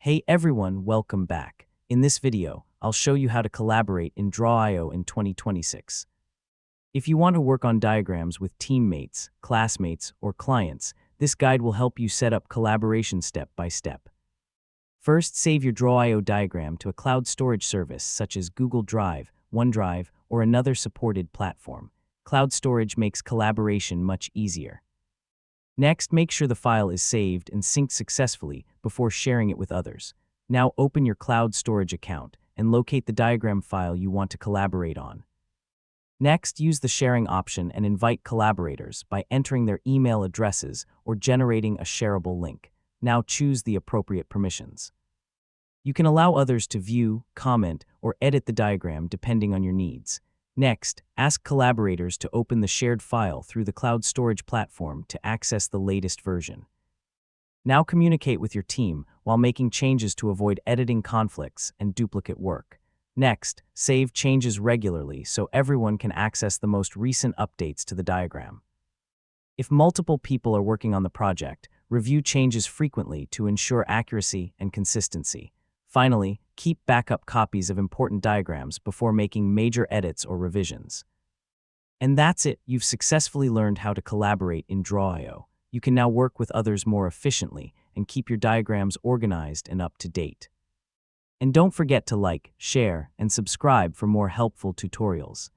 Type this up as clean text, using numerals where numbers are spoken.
Hey everyone, welcome back. In this video, I'll show you how to collaborate in Draw.io in 2026. If you want to work on diagrams with teammates, classmates, or clients, this guide will help you set up collaboration step by step. First, save your Draw.io diagram to a cloud storage service such as Google Drive, OneDrive, or another supported platform. Cloud storage makes collaboration much easier. Next, make sure the file is saved and synced successfully before sharing it with others. Now open your cloud storage account and locate the diagram file you want to collaborate on. Next, use the sharing option and invite collaborators by entering their email addresses or generating a shareable link. Now choose the appropriate permissions. You can allow others to view, comment, or edit the diagram depending on your needs. Next, ask collaborators to open the shared file through the cloud storage platform to access the latest version. Now communicate with your team while making changes to avoid editing conflicts and duplicate work. Next, save changes regularly so everyone can access the most recent updates to the diagram. If multiple people are working on the project, review changes frequently to ensure accuracy and consistency. Finally, keep backup copies of important diagrams before making major edits or revisions. And that's it, you've successfully learned how to collaborate in Draw.io. You can now work with others more efficiently and keep your diagrams organized and up to date. And don't forget to like, share, and subscribe for more helpful tutorials.